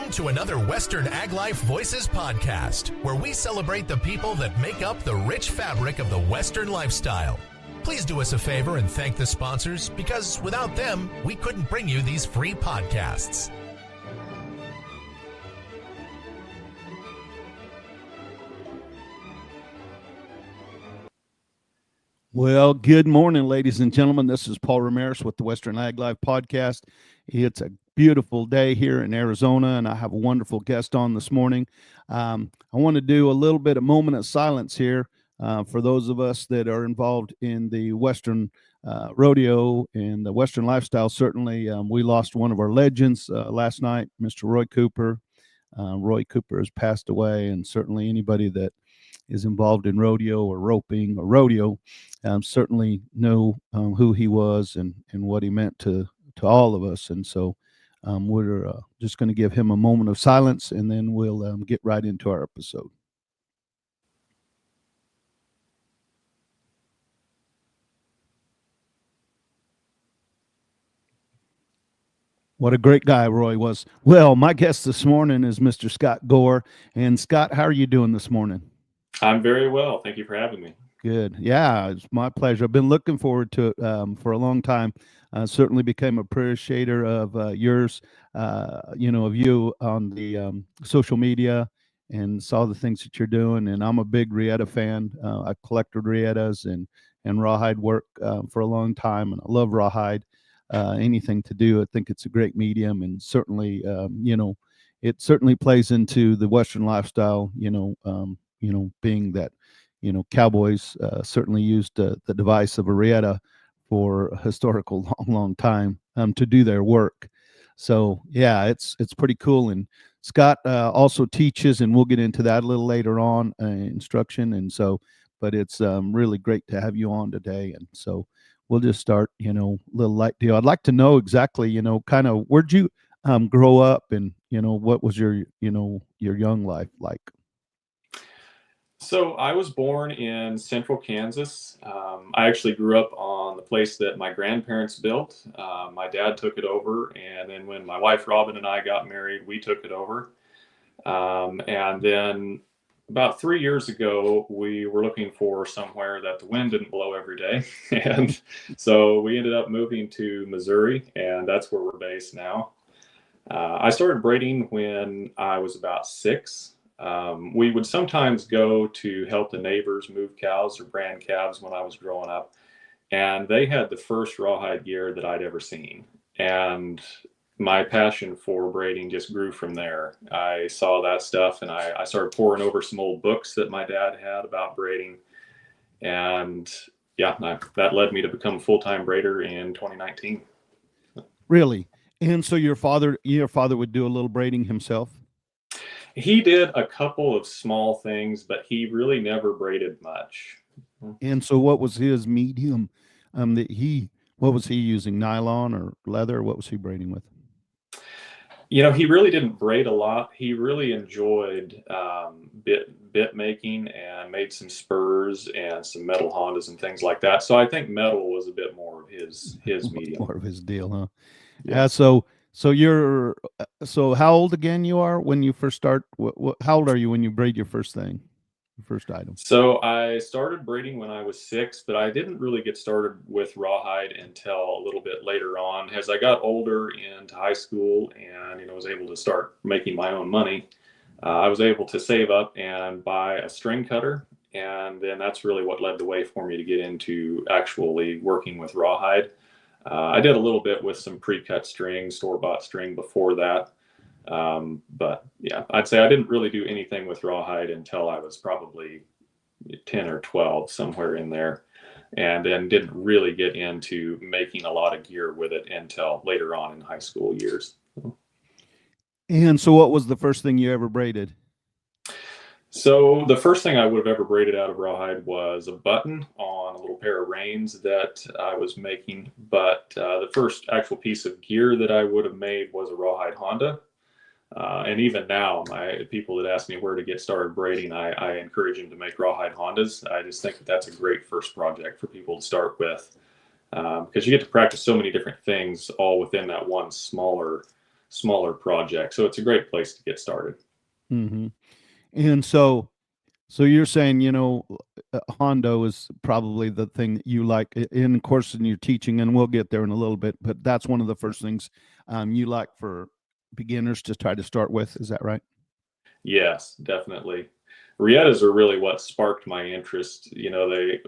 Welcome to another Western Ag Life Voices podcast, where we celebrate the people that make up the rich fabric of the Western lifestyle. Please do us a favor and thank the sponsors, because without them, we couldn't bring you these free podcasts. Well, good morning, ladies and gentlemen. This is Paul Ramirez with the Western Ag Life podcast. It's a beautiful day here in Arizona, and I have a wonderful guest on this morning. I want to do a little bit of moment of silence here for those of us that are involved in the Western rodeo and the Western lifestyle. Certainly, we lost one of our legends last night, Mr. Roy Cooper. Roy Cooper has passed away, and certainly anybody that is involved in rodeo or roping or rodeo certainly know who he was and what he meant to all of us. And so we're just going to give him a moment of silence, and then we'll get right into our episode. What a great guy Roy was. Well, my guest this morning is Mr. Scott Gore. And Scott, how are you doing this morning? I'm very well. Thank you for having me. Good. Yeah, it's my pleasure. I've been looking forward to it for a long time. Certainly became an appreciator of yours, of you on the social media, and saw the things that you're doing. And I'm a big rietta fan. I collected riettas and rawhide work for a long time, and I love rawhide. Anything to do, I think it's a great medium, and certainly, it certainly plays into the Western lifestyle. Being that, cowboys certainly used the device of a rietta for a historical long time to do their work. So yeah, it's pretty cool. And Scott also teaches, and we'll get into that a little later on, instruction. And so, but it's really great to have you on today. And so we'll just start, little light deal. I'd like to know exactly, kind of where'd you grow up, and what was your young life like? So I was born in central Kansas. I actually grew up on the place that my grandparents built. My dad took it over, and then when my wife Robin and I got married, we took it over. And then about 3 years ago, we were looking for somewhere that the wind didn't blow every day. And so we ended up moving to Missouri, and that's where we're based now. I started braiding when I was about 6. We would sometimes go to help the neighbors move cows or brand calves when I was growing up, and they had the first rawhide gear that I'd ever seen. And my passion for braiding just grew from there. I saw that stuff, and I started poring over some old books that my dad had about braiding. And yeah, that led me to become a full-time braider in 2019. Really? And so your father would do a little braiding himself? He did a couple of small things, but he really never braided much. And so what was his medium what was he using, nylon or leather? What was he braiding with? He really didn't braid a lot. He really enjoyed bit making, and made some spurs and some metal Hondas and things like that. So I think metal was a bit more of his medium. More of his deal, huh? Yeah. So how old again you are when you first start? How old are you when you braid your first thing, your first item? So I started braiding when I was 6, but I didn't really get started with rawhide until a little bit later on. As I got older into high school and was able to start making my own money, I was able to save up and buy a string cutter. And then that's really what led the way for me to get into actually working with rawhide. I did a little bit with some pre-cut string, store-bought string before that. But yeah, I'd say I didn't really do anything with rawhide until I was probably 10 or 12, somewhere in there. And then didn't really get into making a lot of gear with it until later on in high school years. And so what was the first thing you ever braided? So the first thing I would have ever braided out of rawhide was a button on a little pair of reins that I was making. But the first actual piece of gear that I would have made was a rawhide Honda. And even now, people that ask me where to get started braiding, I encourage them to make rawhide Hondas. I just think that that's a great first project for people to start with, because you get to practice so many different things all within that one smaller smaller projects. So it's a great place to get started. Mm-hmm. And so you're saying, Hondo is probably the thing that you like, in of course, in your teaching, and we'll get there in a little bit, but that's one of the first things you like for beginners to try to start with. Is that right? Yes, definitely. Riettas are really what sparked my interest.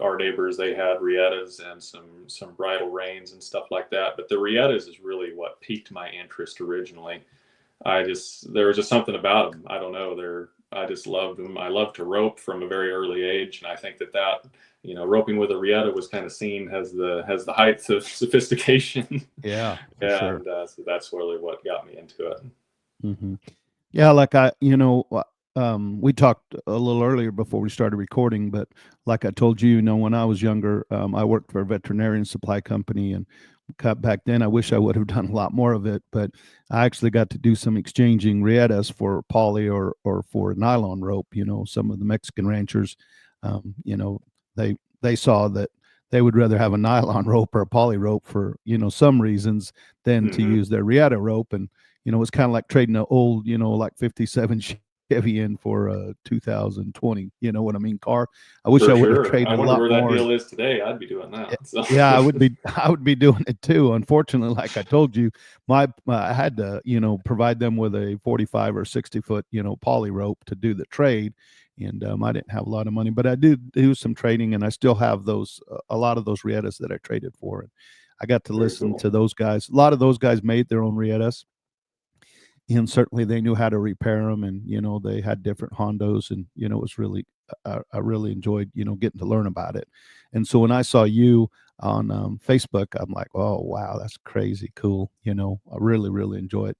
Our neighbors, they had riettas and some bridle reins and stuff like that. But the riettas is really what piqued my interest originally. There was just something about them. I don't know. I just loved them. I loved to rope from a very early age, and I think that roping with a rietta was kind of seen as the height of sophistication. Yeah, for sure. And so that's really what got me into it. Mm-hmm. Yeah, like we talked a little earlier before we started recording, but like I told you, when I was younger, I worked for a veterinarian supply company, and back then I wish I would have done a lot more of it, but I actually got to do some exchanging riettas for poly or for nylon rope. Some of the Mexican ranchers, they saw that they would rather have a nylon rope or a poly rope for some reasons than to use their rietta rope. And it's kind of like trading an old, like 57 Chevy in for a 2020, what I mean, car. I wish I would have traded a lot more. I wonder where that deal is today. I'd be doing that. So. Yeah, I would be doing it too. Unfortunately, like I told you, I had to, provide them with a 45 or 60 foot, poly rope to do the trade. And I didn't have a lot of money, but I did do some trading, and I still have a lot of those riettas that I traded for. And I got to listen to those guys. A lot of those guys made their own riettas, and certainly they knew how to repair them, and they had different Hondos, and it was really I really enjoyed getting to learn about it. And so when I saw you on Facebook, I'm like, oh wow, that's crazy cool. I really enjoy it.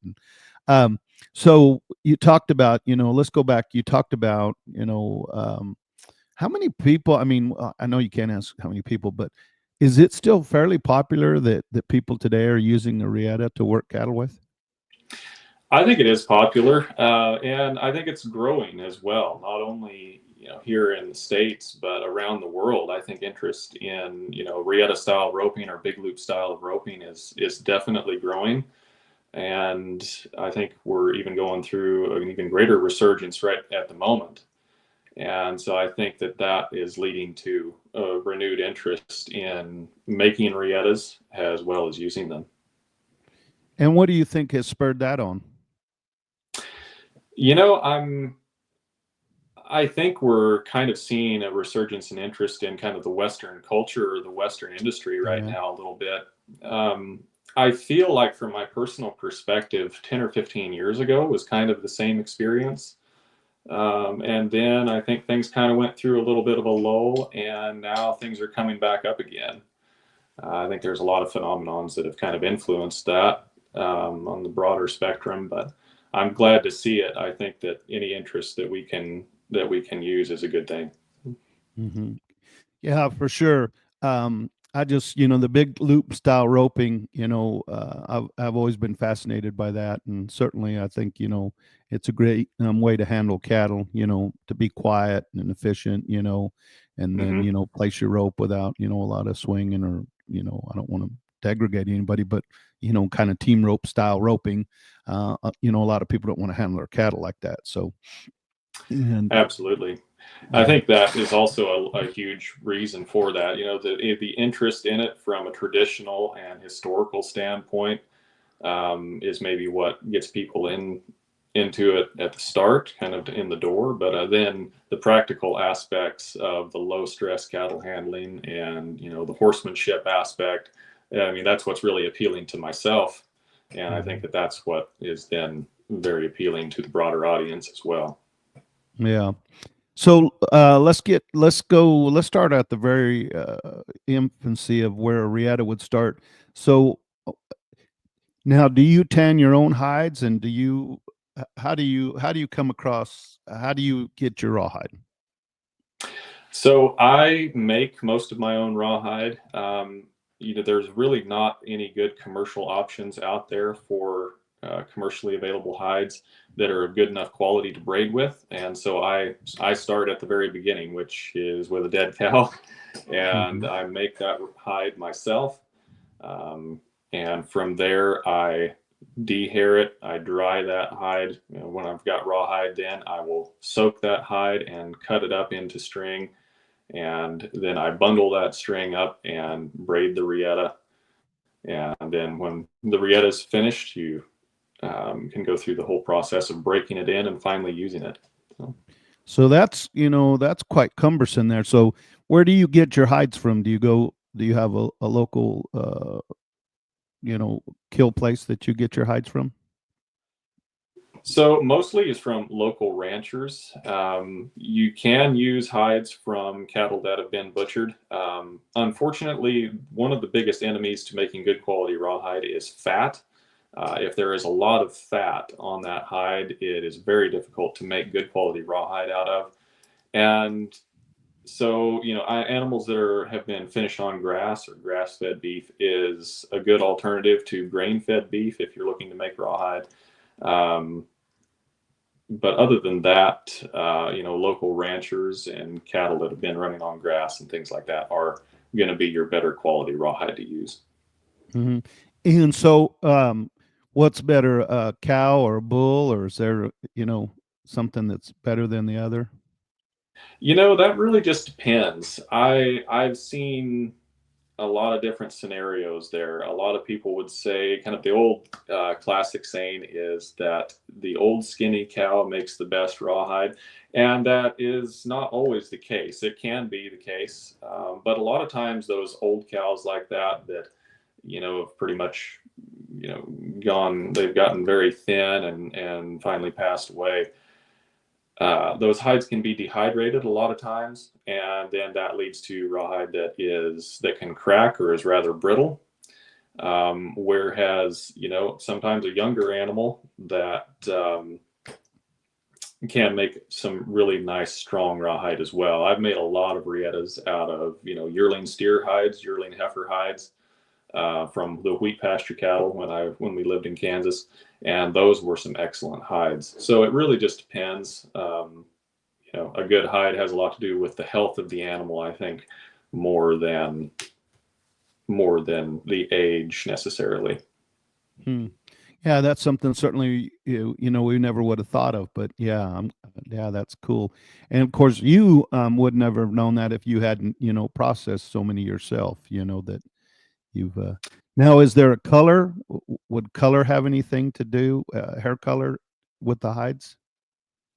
And so you talked about, let's go back. You talked about, how many people, I mean, I know you can't ask how many people, but is it still fairly popular that people today are using the rietta to work cattle with? I think it is popular, and I think it's growing as well. Not only here in the States, but around the world. I think interest in rietta style roping or big loop style of roping is definitely growing, and I think we're even going through an even greater resurgence right at the moment. And so I think that is leading to a renewed interest in making riettas as well as using them. And what do you think has spurred that on? I think we're kind of seeing a resurgence in interest in kind of the Western culture or the Western industry right now a little bit. I feel like from my personal perspective, 10 or 15 years ago was kind of the same experience. And then I think things kind of went through a little bit of a lull, and now things are coming back up again. I think there's a lot of phenomenons that have kind of influenced that on the broader spectrum, but I'm glad to see it. I think that any interest that we can use is a good thing. Mm-hmm. Yeah, for sure. I just, the big loop style roping, I've always been fascinated by that. And certainly I think, it's a great way to handle cattle, to be quiet and efficient, and then, place your rope without, a lot of swinging or, I don't want to degradate anybody, but, kind of team rope style roping. A lot of people don't want to handle their cattle like that. So, absolutely. I think that is also a huge reason for that. The interest in it from a traditional and historical standpoint is maybe what gets people into it at the start, kind of in the door. But then the practical aspects of the low stress cattle handling and the horsemanship aspect. I mean, that's what's really appealing to myself, and I think that's what is then very appealing to the broader audience as well. Yeah. So let's start at the very infancy of where a rietta would start. So now, do you tan your own hides, and how do you come across, how do you get your rawhide? So I make most of my own rawhide. There's really not any good commercial options out there for commercially available hides that are of good enough quality to braid with. And so I start at the very beginning, which is with a dead cow, and I make that hide myself. And from there, I dehair it. I dry that hide. When I've got rawhide, then I will soak that hide and cut it up into string. And then I bundle that string up and braid the rietta. And then when the rietta is finished, you can go through the whole process of breaking it in and finally using it. So that's, that's quite cumbersome there. So where do you get your hides from? Do you have a local, kill place that you get your hides from? So mostly is from local ranchers. You can use hides from cattle that have been butchered. Unfortunately, one of the biggest enemies to making good quality rawhide is fat. If there is a lot of fat on that hide, it is very difficult to make good quality rawhide out of. And so, animals that have been finished on grass or grass-fed beef is a good alternative to grain-fed beef if you're looking to make rawhide. But other than that, local ranchers and cattle that have been running on grass and things like that are going to be your better quality rawhide to use. Mm-hmm. And so, what's better, a cow or a bull, or is there, something that's better than the other? That really just depends. I've seen a lot of different scenarios there. A lot of people would say, kind of the old classic saying is that the old skinny cow makes the best rawhide. And that is not always the case. It can be the case. But a lot of times those old cows like that, have pretty much, they've gotten very thin and finally passed away. Those hides can be dehydrated a lot of times, and then that leads to rawhide that can crack or is rather brittle. Whereas, sometimes a younger animal that can make some really nice strong rawhide as well. I've made a lot of riettas out of, yearling steer hides, yearling heifer hides. From the wheat pasture cattle when we lived in Kansas, and those were some excellent hides. So it really just depends. A good hide has a lot to do with the health of the animal, I think, more than the age necessarily. Yeah, that's something certainly we never would have thought of, but yeah, that's cool. And of course, you would never have known that if you hadn't processed so many yourself. That you've now, is there a color? Would color have anything to do, hair color, with the hides?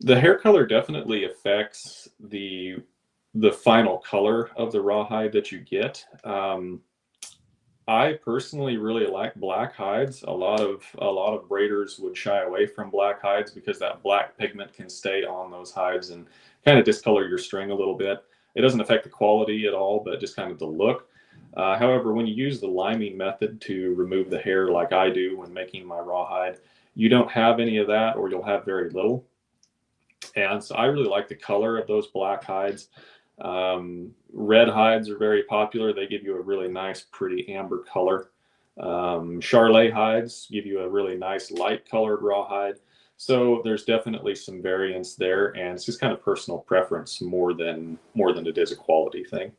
The hair color definitely affects the final color of the rawhide that you get. I personally really like black hides. A lot of braiders would shy away from black hides because that black pigment can stay on those hides and kind of discolor your string a little bit. It doesn't affect the quality at all, but just kind of the look. However, when you use the liming method to remove the hair like I do when making my rawhide, you don't have any of that, or you'll have very little. And so I really like the color of those black hides. Red hides are very popular. They give you a really nice, pretty amber color. Charlet hides give you a really nice light colored rawhide. So there's definitely some variance there, and it's just kind of personal preference more than it is a quality thing.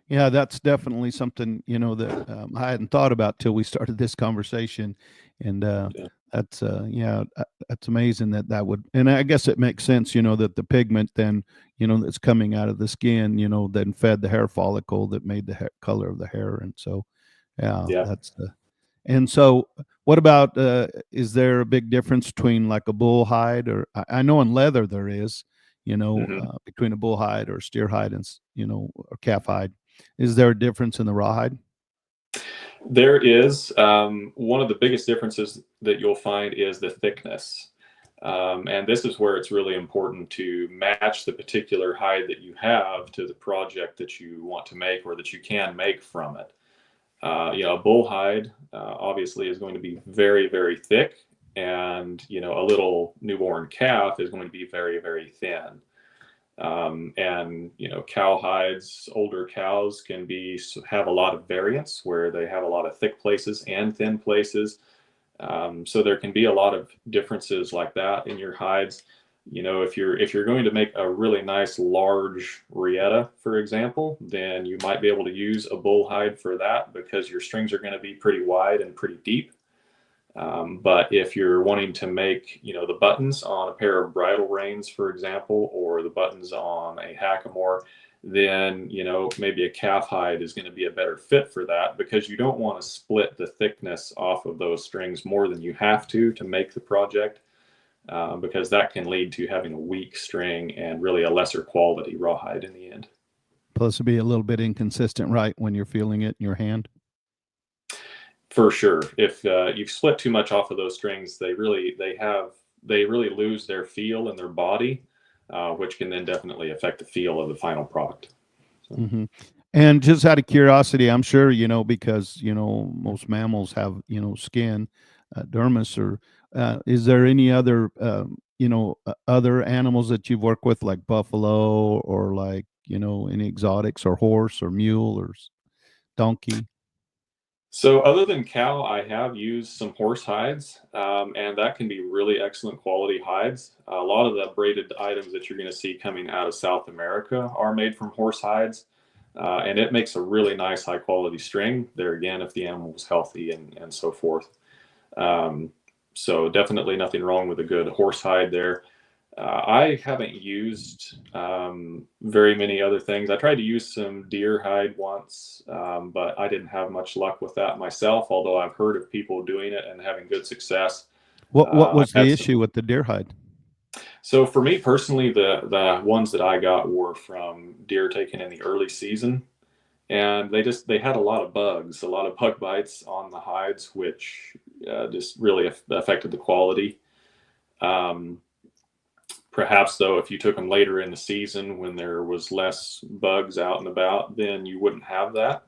Yeah, that's definitely something that I hadn't thought about till we started this conversation, and that's that's amazing that would, and I guess it makes sense, that the pigment then that's coming out of the skin, then fed the hair follicle that made the color of the hair, and so that's and so what about is there a big difference between like a bull hide, or I know in leather there is, between a bull hide or steer hide and or calf hide. Is there a difference in the rawhide? There is. One of the biggest differences that you'll find is the thickness. And this is where it's really important to match the particular hide that you have to the project that you want to make or that you can make from it. A bull hide obviously is going to be very, very thick, and a little newborn calf is going to be very, very thin. And cow hides, older cows can have a lot of variance where they have a lot of thick places and thin places. So there can be a lot of differences like that in your hides. If you're going to make a really nice large rietta, for example, then you might be able to use a bull hide for that because your strings are going to be pretty wide and pretty deep. But if you're wanting to make, the buttons on a pair of bridle reins, for example, or the buttons on a hackamore, then, maybe a calf hide is going to be a better fit for that, because you don't want to split the thickness off of those strings more than you have to make the project, because that can lead to having a weak string and really a lesser quality rawhide in the end. Plus, it'd be a little bit inconsistent, right, when you're feeling it in your hand. For sure. If you've split too much off of those strings, they really lose their feel in their body, which can then definitely affect the feel of the final product. So. Mm-hmm. And just out of curiosity, I'm sure, because, most mammals have, skin, dermis, or is there any other, other animals that you've worked with, like buffalo, or like, any exotics, or horse or mule or donkey? So other than cow, I have used some horse hides, and that can be really excellent quality hides. A lot of the braided items that you're going to see coming out of South America are made from horse hides, and it makes a really nice high quality string there, again, if the animal was healthy and so forth. So definitely nothing wrong with a good horse hide there. I haven't used very many other things. I tried to use some deer hide once, but I didn't have much luck with that myself, although I've heard of people doing it and having good success. What was the issue with the deer hide? So for me personally, the ones that I got were from deer taken in the early season, and they had a lot of bug bites on the hides, which just really affected the quality. Perhaps, though, if you took them later in the season when there was less bugs out and about, then you wouldn't have that,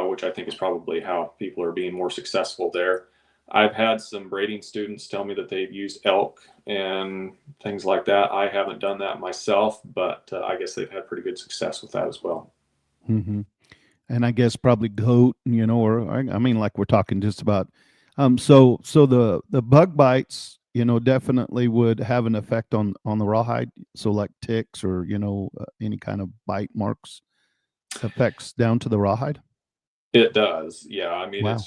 which I think is probably how people are being more successful there. I've had some braiding students tell me that they've used elk and things like that. I haven't done that myself, but I guess they've had pretty good success with that as well. Mm-hmm. And I guess probably goat, or I mean, like we're talking just about. So the bug bites, definitely would have an effect on the rawhide. So like ticks, or any kind of bite marks, affects down to the rawhide. It does, yeah. I mean, Wow.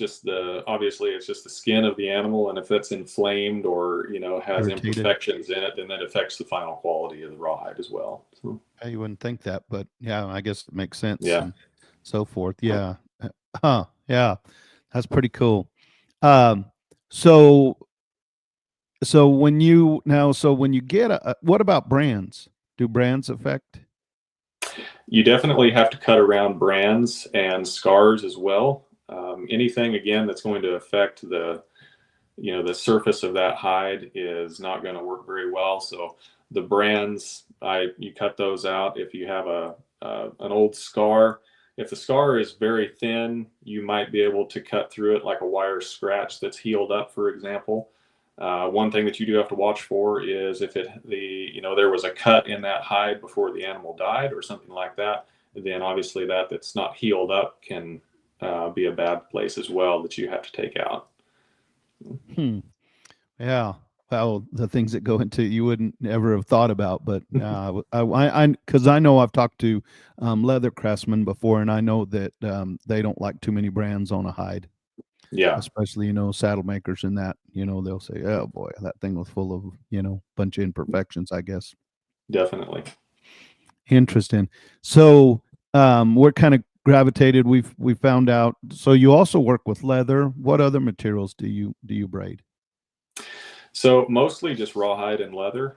obviously it's just the skin of the animal, and if that's inflamed or has Irritated. imperfections in it, then that affects the final quality of the rawhide as well. So, You wouldn't think that, but yeah, I guess it makes sense, yeah. and so forth. Yeah. Yeah. That's pretty cool. Um, so when you get what about brands? Do brands affect? You definitely have to cut around brands and scars as well. Anything again that's going to affect the surface of that hide is not going to work very well. So the brands, you cut those out. If you have an old scar, if the scar is very thin, you might be able to cut through it like a wire scratch that's healed up, for example. One thing that you do have to watch for is if there was a cut in that hide before the animal died or something like that, then obviously that's not healed up can be a bad place as well that you have to take out. Yeah. Well, the things that go into you wouldn't ever have thought about, but because I know I've talked to leather craftsmen before, and I know that they don't like too many brands on a hide. Yeah, especially saddle makers, and that they'll say, oh boy, that thing was full of bunch of imperfections, I guess. definitely. Interesting. So we're kind of gravitated, we found out, so you also work with leather. What other materials do you braid? So mostly just rawhide and leather.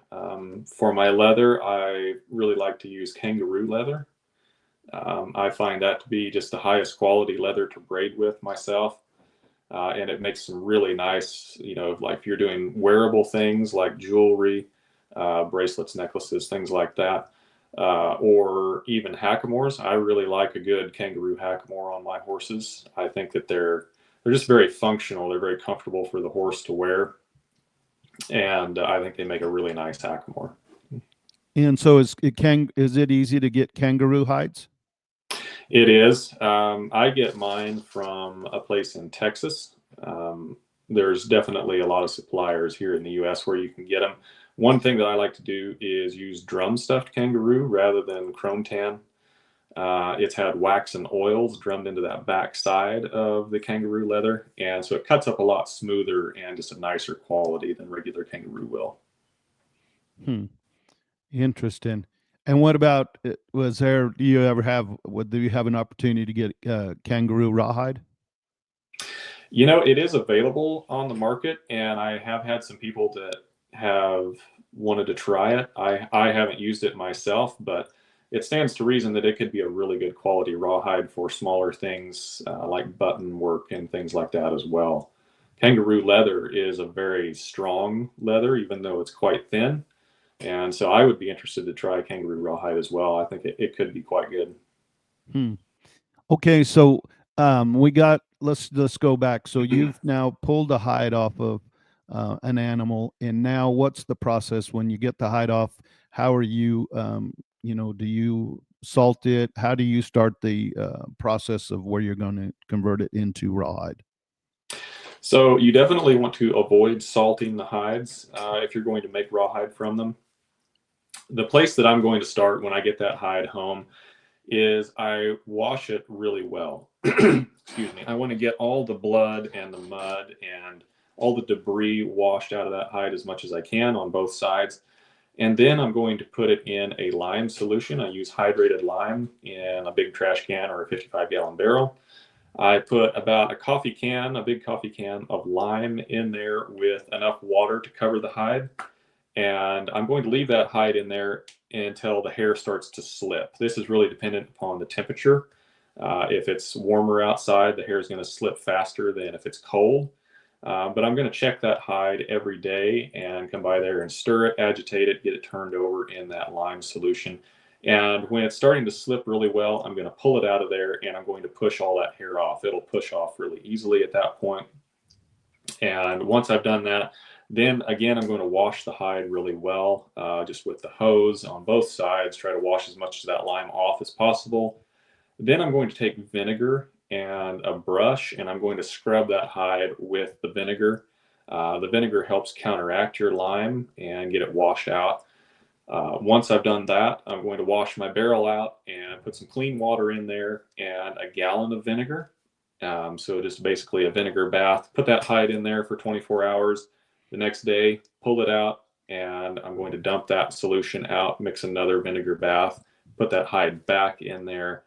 For my leather, I really like to use kangaroo leather. I find that to be just the highest quality leather to braid with myself. And it makes some really nice, like if you're doing wearable things like jewelry, bracelets, necklaces, things like that, or even hackamores. I really like a good kangaroo hackamore on my horses. I think that they're just very functional. They're very comfortable for the horse to wear, and I think they make a really nice hackamore. And so is it easy to get kangaroo hides? It is. I get mine from a place in Texas. There's definitely a lot of suppliers here in the U.S. where you can get them. One thing that I like to do is use drum stuffed kangaroo rather than chrome tan. It's had wax and oils drummed into that back side of the kangaroo leather, and so it cuts up a lot smoother and just a nicer quality than regular kangaroo will. Interesting. And what about, do you ever have, do you have an opportunity to get kangaroo rawhide? It is available on the market, and I have had some people that have wanted to try it. I haven't used it myself, but it stands to reason that it could be a really good quality rawhide for smaller things like button work and things like that as well. Kangaroo leather is a very strong leather, even though it's quite thin. And so I would be interested to try kangaroo rawhide as well. I think it could be quite good. Okay, so let's go back. So you've now pulled the hide off of an animal, and now what's the process when you get the hide off? How are you, do you salt it? How do you start the process of where you're going to convert it into rawhide? So you definitely want to avoid salting the hides if you're going to make rawhide from them. The place that I'm going to start when I get that hide home is I wash it really well. Excuse me. I want to get all the blood and the mud and all the debris washed out of that hide as much as I can on both sides. And then I'm going to put it in a lime solution. I use hydrated lime in a big trash can or a 55-gallon barrel. I put about a big coffee can of lime in there with enough water to cover the hide. And I'm going to leave that hide in there until the hair starts to slip. This is really dependent upon the temperature. If it's warmer outside, the hair is going to slip faster than if it's cold. But I'm going to check that hide every day and come by there and stir it, agitate it, get it turned over in that lime solution. And when it's starting to slip really well, I'm going to pull it out of there and I'm going to push all that hair off. It'll push off really easily at that point. And once I've done that, then again, I'm going to wash the hide really well, just with the hose on both sides, try to wash as much of that lime off as possible. Then I'm going to take vinegar and a brush, and I'm going to scrub that hide with the vinegar. The vinegar helps counteract your lime and get it washed out. Once I've done that, I'm going to wash my barrel out and put some clean water in there and a gallon of vinegar. So just basically a vinegar bath. Put that hide in there for 24 hours. The next day, pull it out, and I'm going to dump that solution out, mix another vinegar bath, put that hide back in there.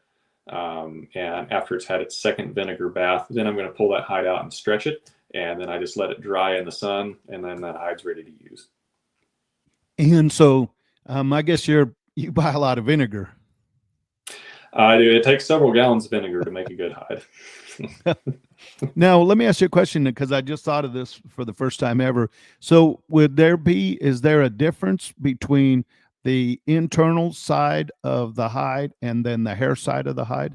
And after it's had its second vinegar bath, then I'm going to pull that hide out and stretch it. And then I just let it dry in the sun, and then that hide's ready to use. And so I guess you buy a lot of vinegar. I do. It takes several gallons of vinegar to make a good hide. Now, let me ask you a question, because I just thought of this for the first time ever. So is there a difference between the internal side of the hide and then the hair side of the hide?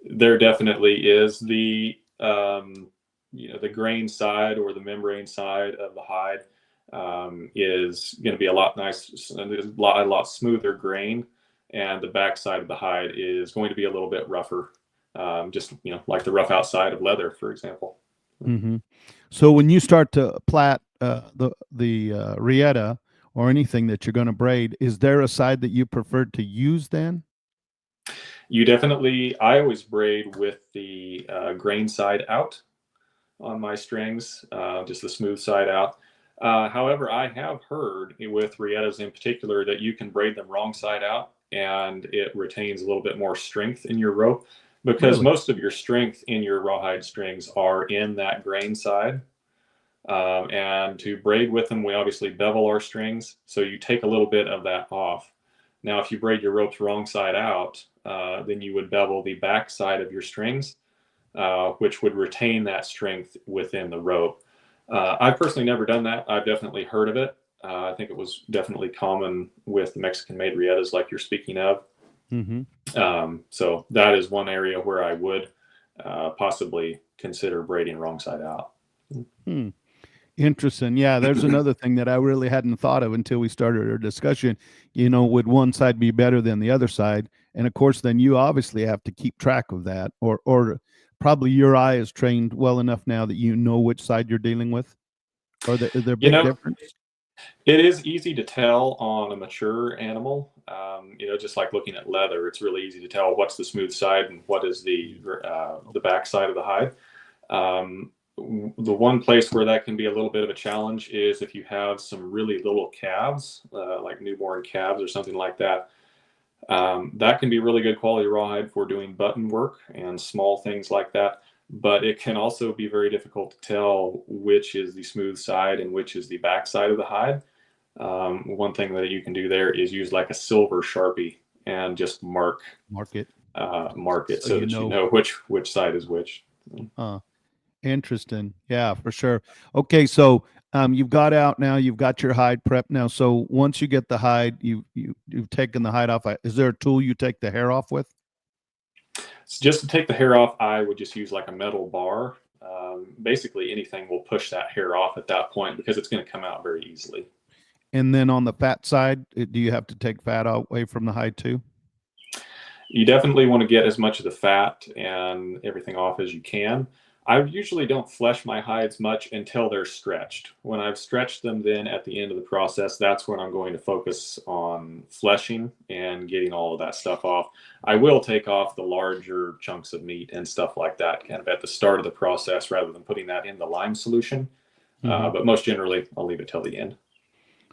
There definitely is. The grain side or the membrane side of the hide is going to be a lot smoother grain, and the back side of the hide is going to be a little bit rougher. Just like the rough outside of leather, for example. Mm-hmm. So when you start to plait the rietta or anything that you're going to braid, is there a side that you prefer to use then? I always braid with the grain side out on my strings, just the smooth side out. However, I have heard with riettas in particular that you can braid them wrong side out, and it retains a little bit more strength in your rope. Because Really? most of your strength in your rawhide strings are in that grain side. And to braid with them, we obviously bevel our strings. So you take a little bit of that off. Now, if you braid your ropes wrong side out, then you would bevel the back side of your strings, which would retain that strength within the rope. I've personally never done that. I've definitely heard of it. I think it was definitely common with the Mexican-made riettas like you're speaking of. Mm-hmm. So that is one area where I would possibly consider braiding wrong side out. Interesting. Yeah, there's another thing that I really hadn't thought of until we started our discussion. Would one side be better than the other side? And of course, then you obviously have to keep track of that, or probably your eye is trained well enough now that you know which side you're dealing with. Is there a big difference? It is easy to tell on a mature animal. Just like looking at leather, it's really easy to tell what's the smooth side and what is the back side of the hide. The one place where that can be a little bit of a challenge is if you have some really little calves, like newborn calves or something like that. That can be really good quality rawhide for doing button work and small things like that. But it can also be very difficult to tell which is the smooth side and which is the back side of the hide. One thing that you can do there is use like a silver Sharpie and just mark it, so that you know which side is which. Interesting. Yeah, for sure. Okay, so you've got out now, you've got your hide prep now. So once you get the hide, you've taken the hide off. Is there a tool you take the hair off with? So just to take the hair off, I would just use like a metal bar. Basically anything will push that hair off at that point because it's going to come out very easily. And then on the fat side, do you have to take fat away from the hide too? You definitely want to get as much of the fat and everything off as you can. I usually don't flesh my hides much until they're stretched. When I've stretched them, then at the end of the process, that's when I'm going to focus on fleshing and getting all of that stuff off. I will take off the larger chunks of meat and stuff like that kind of at the start of the process rather than putting that in the lime solution. But most generally, I'll leave it till the end.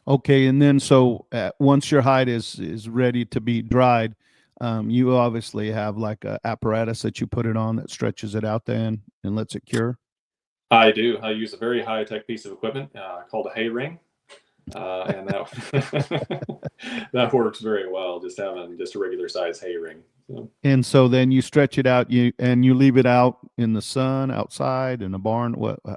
Okay, and then so once your hide is ready to be dried, you obviously have like a apparatus that you put it on that stretches it out then and lets it cure. I do. I use a very high-tech piece of equipment called a hay ring, and that works very well. Just having just a regular size hay ring. So. And so then you stretch it out, you leave it out in the sun, outside, in a barn.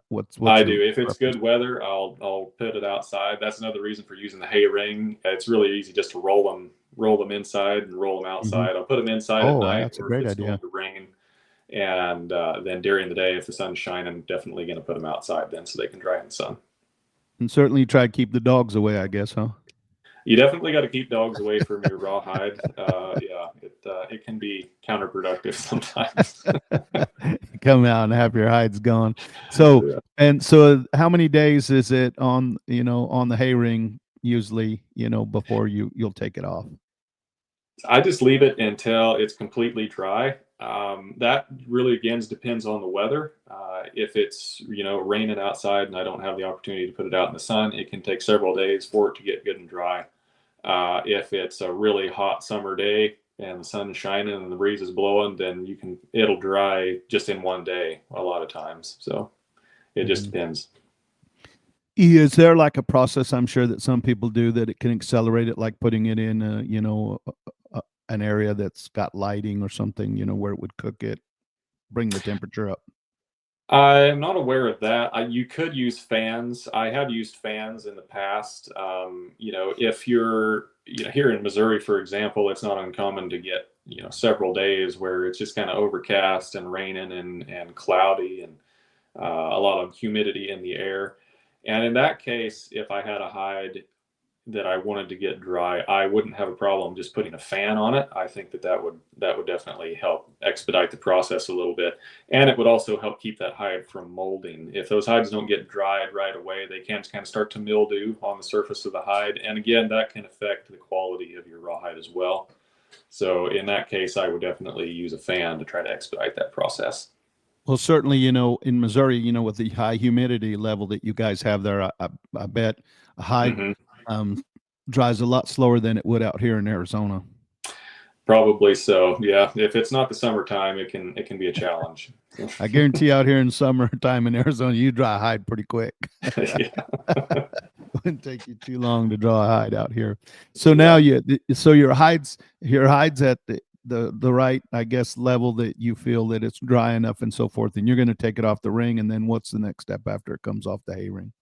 What's I do. If it's good weather, I'll put it outside. That's another reason for using the hay ring. It's really easy just to roll them inside and roll them outside. I'll put them inside at night. That's a great idea. To rain. And then during the day, if the sun's shining, I'm definitely going to put them outside then so they can dry in the sun. And certainly try to keep the dogs away, I guess, huh? You definitely got to keep dogs away from your rawhide. It can be counterproductive sometimes. Come out and have your hides gone. So so how many days is it on the hay ring usually, before you'll take it off? I just leave it until it's completely dry. That really again depends on the weather. If it's raining outside and I don't have the opportunity to put it out in the sun, it can take several days for it to get good and dry. If it's a really hot summer day and the sun's shining and the breeze is blowing, then it'll dry just in one day a lot of times. So it just depends. Is there like a process I'm sure that some people do that it can accelerate it, like putting it in an area that's got lighting or something, where it would cook it, bring the temperature up? I'm not aware of that. You could use fans. I have used fans in the past. If you're, here in Missouri, for example, it's not uncommon to get, several days where it's just kind of overcast and raining and cloudy and a lot of humidity in the air. And in that case, if I had a hide that I wanted to get dry, I wouldn't have a problem just putting a fan on it. I think that would definitely help expedite the process a little bit. And it would also help keep that hide from molding. If those hides don't get dried right away, they can kind of start to mildew on the surface of the hide. And again, that can affect the quality of your rawhide as well. So in that case, I would definitely use a fan to try to expedite that process. Well, certainly, in Missouri, with the high humidity level that you guys have there, I bet a hide dries a lot slower than it would out here in Arizona. Probably so. Yeah. If it's not the summertime, it can be a challenge. I guarantee out here in summertime in Arizona, you dry hide pretty quick. It wouldn't take you too long to draw a hide out here. So now your hides at the right, I guess, level that you feel that it's dry enough and so forth, and you're going to take it off the ring. And then what's the next step after it comes off the hay ring?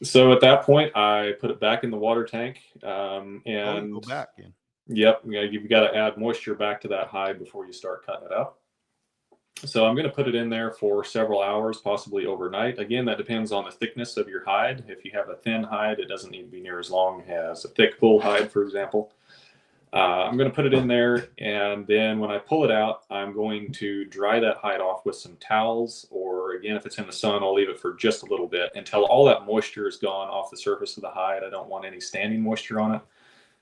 So at that point, I put it back in the water tank, and go back in. Yep, you've got to add moisture back to that hide before you start cutting it up. So I'm going to put it in there for several hours, possibly overnight. Again, that depends on the thickness of your hide. If you have a thin hide, it doesn't need to be near as long as a thick bull hide, for example. I'm going to put it in there, and then when I pull it out, I'm going to dry that hide off with some towels or or again, if it's in the sun, I'll leave it for just a little bit until all that moisture is gone off the surface of the hide. I don't want any standing moisture on it.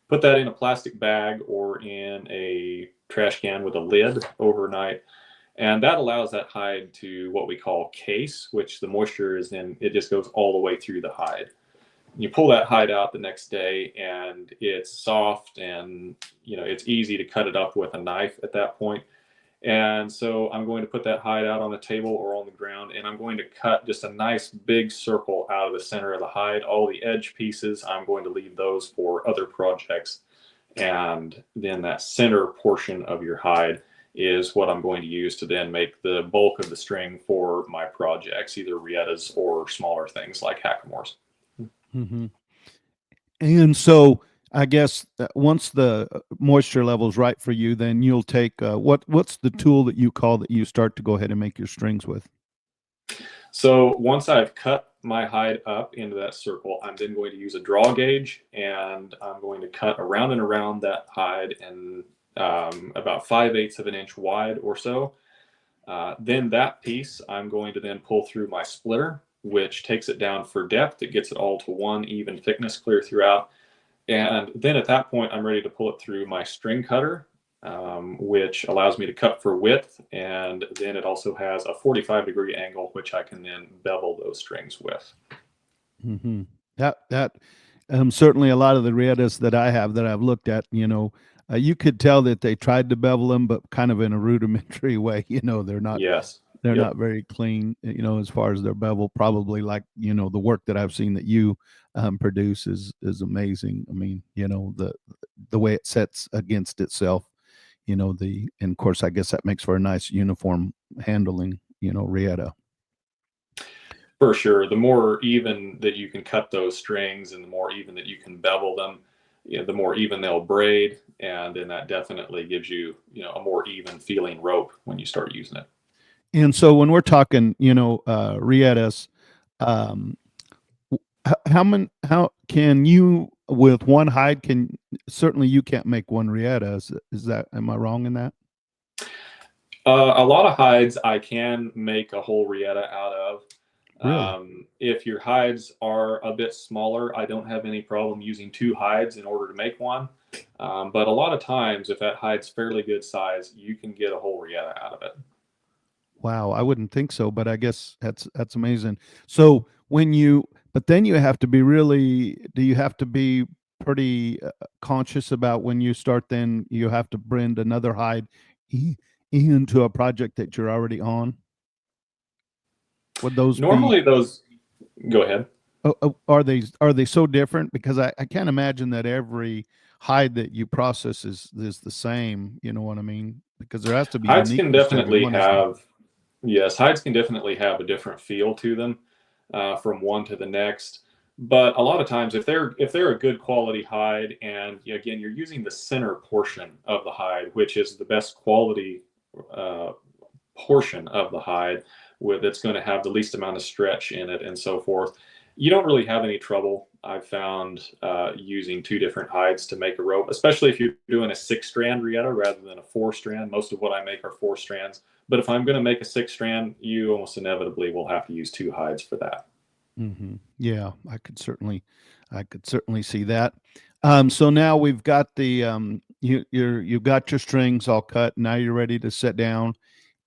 Put that in a plastic bag or in a trash can with a lid overnight. And that allows that hide to what we call case, which the moisture is in, it just goes all the way through the hide. You pull that hide out the next day and it's soft, and it's easy to cut it up with a knife at that point. And so I'm going to put that hide out on the table or on the ground, and I'm going to cut just a nice big circle out of the center of the hide. All the edge pieces, I'm going to leave those for other projects. And then that center portion of your hide is what I'm going to use to then make the bulk of the string for my projects, either riettas or smaller things like hackamores. Mm-hmm. And so I guess once the moisture level is right for you, then you'll take what's the tool that you call that you start to go ahead and make your strings with? So once I've cut my hide up into that circle, I'm then going to use a draw gauge, and I'm going to cut around and around that hide and about 5/8 of an inch wide or so. Then that piece I'm going to then pull through my splitter, which takes it down for depth. It gets it all to one even thickness clear throughout. And then at that point, I'm ready to pull it through my string cutter, which allows me to cut for width. And then it also has a 45-degree angle, which I can then bevel those strings with. Mm-hmm. That certainly a lot of the riettas that I have that I've looked at, you could tell that they tried to bevel them, but kind of in a rudimentary way. They're not. Yes. They're not very clean, as far as their bevel. Probably like the work that I've seen that you produce is amazing. I mean, the way it sets against itself. And of course, I guess that makes for a nice uniform handling. Rietta. For sure. The more even that you can cut those strings, and the more even that you can bevel them, the more even they'll braid, and then that definitely gives you, a more even feeling rope when you start using it. And so when we're talking, riettas, how can you with one hide certainly you can't make one rietta. Am I wrong in that? A lot of hides I can make a whole rietta out of. Really? If your hides are a bit smaller, I don't have any problem using 2 hides in order to make one. But a lot of times, if that hide's fairly good size, you can get a whole rietta out of it. Wow, I wouldn't think so, but I guess that's amazing. So but then you have to be do you have to be pretty conscious about when you start, then you have to bring another hide into a project that you're already on? Would those normally those go ahead. Are they so different? Because I can't imagine that every hide that you process is the same. You know what I mean? Because there has to be Hides can definitely have hides can definitely have a different feel to them from one to the next. But a lot of times, if they're a good quality hide, and again, you're using the center portion of the hide, which is the best quality portion of the hide, that's going to have the least amount of stretch in it and so forth, you don't really have any trouble, I've found, using 2 different hides to make a rope, especially if you're doing a 6-strand rietta rather than a 4-strand. Most of what I make are 4 strands. But if I'm going to make a 6-strand, you almost inevitably will have to use 2 hides for that. Mm-hmm. Yeah, I could certainly see that. So now we've got you've got your strings all cut. Now you're ready to sit down,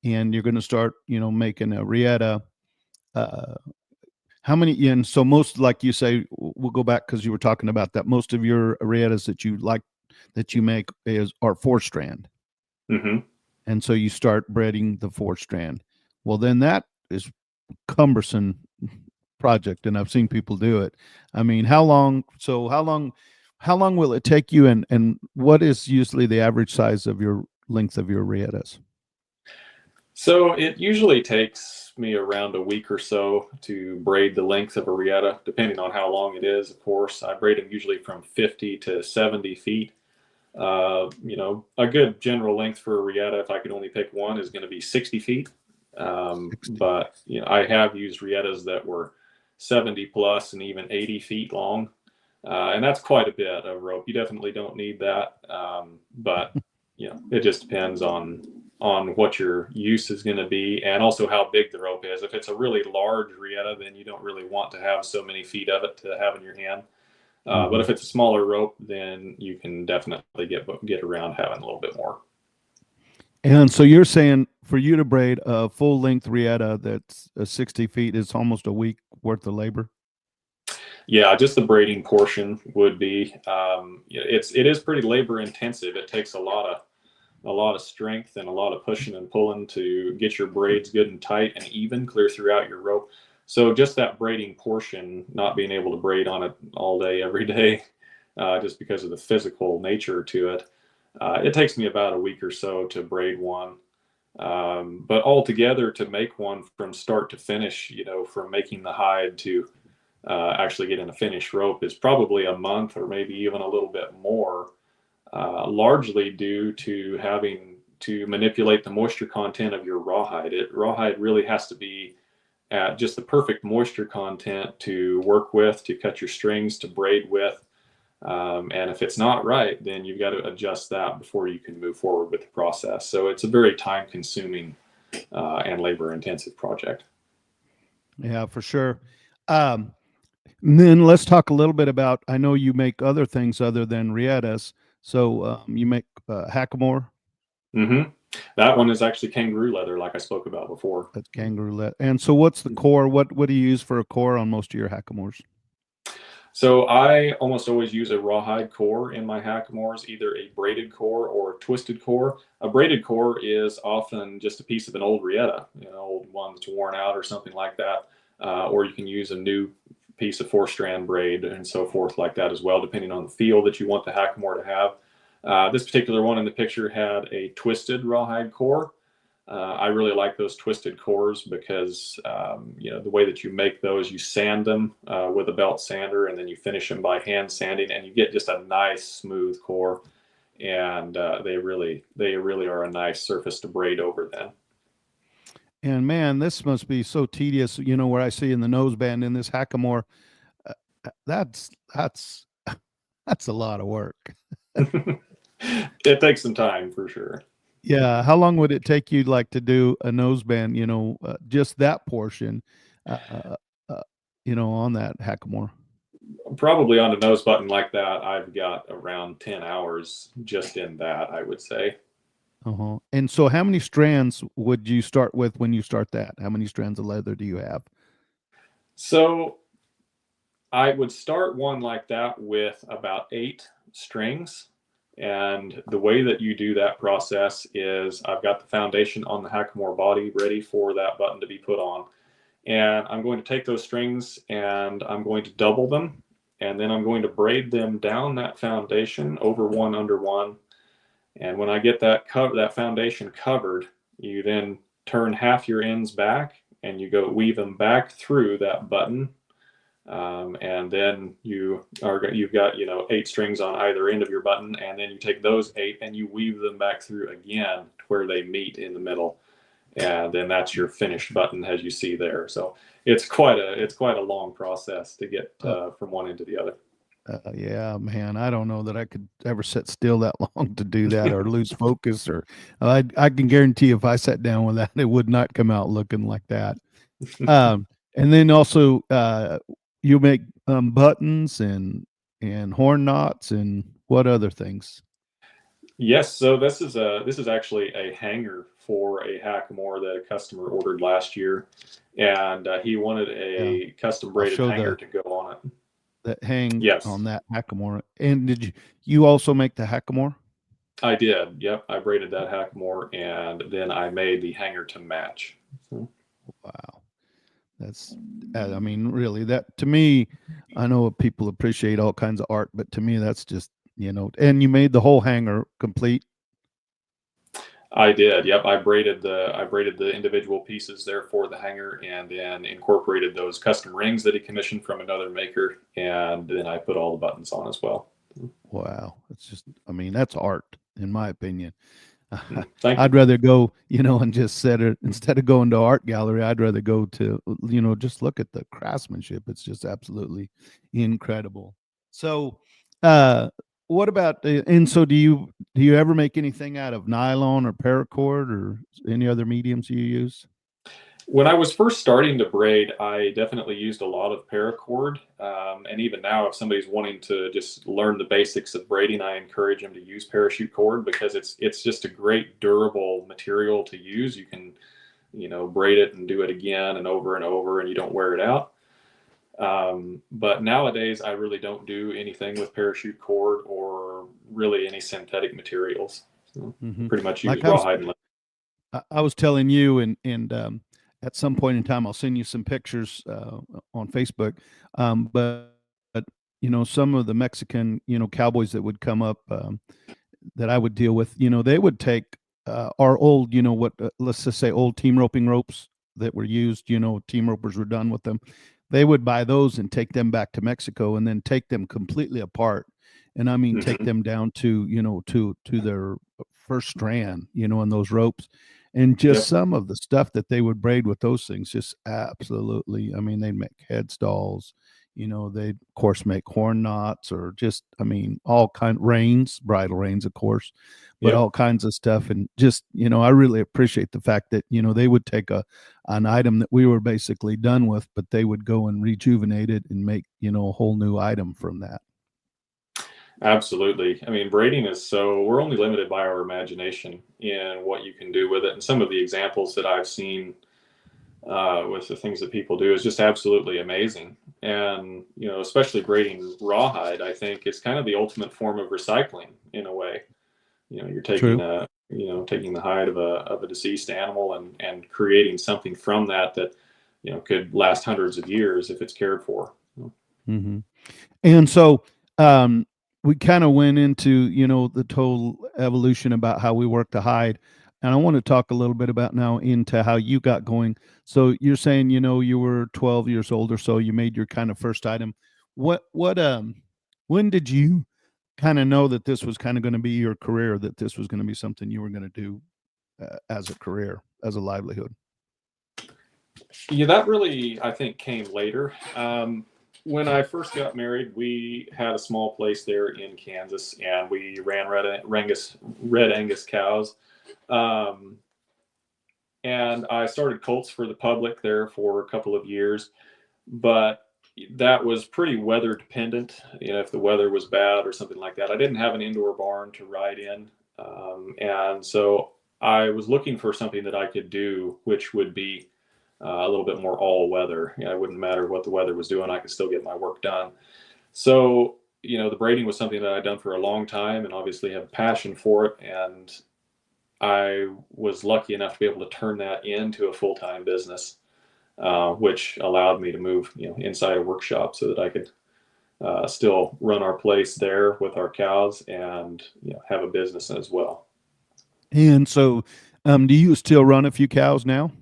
and you're going to start, making a rietta. How many? And so most, like you say, we'll go back because you were talking about that. Most of your riettas that you make are 4-strand. Mm-hmm. And so you start braiding the 4-strand. Well, then that is cumbersome project, and I've seen people do it. I mean, how long will it take you, and what is usually the average size of your length of your riettas? So it usually takes me around a week or so to braid the length of a rietta, depending on how long it is. Of course, I braid them usually from 50 to 70 feet. A good general length for a rietta, if I could only pick one, is going to be 60 feet. 60. But I have used riettas that were 70 plus and even 80 feet long. And that's quite a bit of rope. You definitely don't need that. But it just depends on on what your use is going to be, and also how big the rope is. If it's a really large rietta, then you don't really want to have so many feet of it to have in your hand. But if it's a smaller rope, then you can definitely get around having a little bit more. And so you're saying for you to braid a full length rietta that's 60 feet is almost a week worth of labor? Yeah, just the braiding portion would be. It is pretty labor intensive. It takes a lot of strength and a lot of pushing and pulling to get your braids good and tight and even clear throughout your rope. So just that braiding portion, not being able to braid on it all day, every day, just because of the physical nature to it, it takes me about a week or so to braid one. But altogether, to make one from start to finish, from making the hide to actually getting a finished rope is probably a month or maybe even a little bit more, largely due to having to manipulate the moisture content of your rawhide. Rawhide really has to be at just the perfect moisture content to work with, to cut your strings, to braid with. And if it's not right, then you've got to adjust that before you can move forward with the process. So it's a very time consuming and labor intensive project. Yeah, for sure. And then let's talk a little bit about, I know you make other things other than riettas. So you make hackamore. Mm-hmm. That one is actually kangaroo leather, like I spoke about before. That's kangaroo leather. And so what's the core? What do you use for a core on most of your hackamores? So I almost always use a rawhide core in my hackamores, either a braided core or a twisted core. A braided core is often just a piece of an old rietta, old one that's worn out or something like that. Or you can use a new piece of 4-strand braid and so forth like that as well, depending on the feel that you want the hackamore to have. This particular one in the picture had a twisted rawhide core. I really like those twisted cores because, the way that you make those, you sand them with a belt sander, and then you finish them by hand sanding, and you get just a nice smooth core. And they really are a nice surface to braid over then. And man, this must be so tedious, where I see in the noseband in this hackamore, that's a lot of work. It takes some time for sure. Yeah. How long would it take you to do a noseband, just that portion, on that hackamore? Probably on a nose button like that, I've got around 10 hours just in that, I would say. Uh-huh. And so how many strands would you start with when you start that? How many strands of leather do you have? So I would start one like that with about 8 strings. And the way that you do that process is I've got the foundation on the hackamore body ready for that button to be put on. And I'm going to take those strings and I'm going to double them. And then I'm going to braid them down that foundation over one under one. And when I get that foundation covered, you then turn half your ends back and you go weave them back through that button. And then you've got 8 strings on either end of your button, and then you take those 8 and you weave them back through again to where they meet in the middle, and then that's your finished button as you see there. So it's quite a long process to get from one end to the other. Yeah, man, I don't know that I could ever sit still that long to do that or lose focus, or I can guarantee if I sat down with that, it would not come out looking like that. And then also you make buttons and horn knots, and what other things? Yes, so this is actually a hanger for a hackamore that a customer ordered last year, and he wanted a custom braided hanger to go on it. That hang Yes. on that hackamore. And did you also make the hackamore? I did. Yep, I braided that hackamore, and then I made the hanger to match. So. Wow. That's, I mean, really, that to me, I know people appreciate all kinds of art, but to me, that's just, and you made the whole hanger complete. I did. Yep. I braided the individual pieces there for the hanger, and then incorporated those custom rings that he commissioned from another maker. And then I put all the buttons on as well. Wow. It's just, I mean, that's art in my opinion. I'd rather go, and just set it instead of going to art gallery. I'd rather go to, just look at the craftsmanship. It's just absolutely incredible. So, what about and so do you ever make anything out of nylon or paracord or any other mediums you use? When I was first starting to braid, I definitely used a lot of paracord. And even now, if somebody's wanting to just learn the basics of braiding, I encourage them to use parachute cord because it's just a great durable material to use. You can, braid it and do it again and over, and you don't wear it out. But nowadays, I really don't do anything with parachute cord or really any synthetic materials. So pretty much use Like I was, rawhide and I was telling you, and at some point in time, I'll send you some pictures on Facebook. But some of the Mexican cowboys that would come up that I would deal with, they would take our old, what let's just say old team roping ropes that were used. Team ropers were done with them. They would buy those and take them back to Mexico and then take them completely apart. And I mean, take them down to, to their first strand, in those ropes. And just Yep. some of the stuff that they would braid with those things, just absolutely. I mean, they'd make headstalls, they'd of course make horn knots or just, I mean, all kind reins, bridle reins, of course, but Yep. all kinds of stuff. And just, I really appreciate the fact that, they would take an item that we were basically done with, but they would go and rejuvenate it and make, a whole new item from that. Absolutely. I mean, braiding is we're only limited by our imagination in what you can do with it. And some of the examples that I've seen with the things that people do is just absolutely amazing. And, especially braiding rawhide, I think is kind of the ultimate form of recycling in a way. You're taking True. taking the hide of a deceased animal and creating something from that, could last hundreds of years if it's cared for. Mm-hmm. And so we kind of went into, the total evolution about how we work to hide. And I want to talk a little bit about now into how you got going. So you're saying, you were 12 years old or so, you made your kind of first item. When did you kind of know that this was kind of going to be your career, that this was going to be something you were going to do as a career, as a livelihood? Yeah, that really, I think, came later. When I first got married, we had a small place there in Kansas, and we ran red Angus cows. Um, and I started colts for the public there for a couple of years, but that was pretty weather dependent. If the weather was bad or something like that, I didn't have an indoor barn to ride in, and so I was looking for something that I could do, which would be a little bit more all weather. It wouldn't matter what the weather was doing, I could still get my work done. So, the braiding was something that I'd done for a long time and obviously have a passion for it. And I was lucky enough to be able to turn that into a full-time business, which allowed me to move, inside a workshop so that I could still run our place there with our cows and, have a business as well. And so do you still run a few cows now?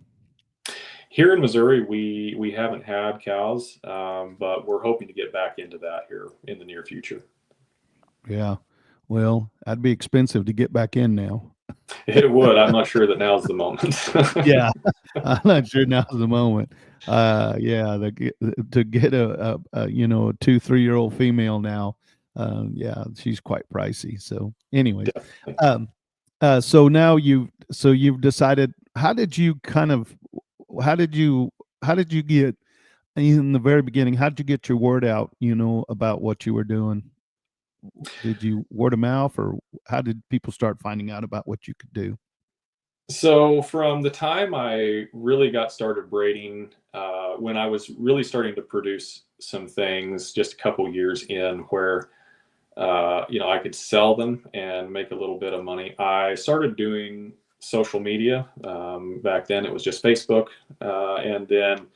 Here in Missouri, we haven't had cows, but we're hoping to get back into that here in the near future. Yeah. Well, that'd be expensive to get back in now. It would. I'm not sure that now's the moment. Yeah. I'm not sure now's the moment. Yeah, to get a 2-3 year old female now, yeah, she's quite pricey. So anyway, Definitely. so now you've decided. How did you get in the very beginning? How did you get your word out? About what you were doing. Did you word of mouth, or how did people start finding out about what you could do? So from the time I really got started braiding, when I was really starting to produce some things, just a couple years in, where I could sell them and make a little bit of money, I started doing social media. Back then, it was just Facebook, and then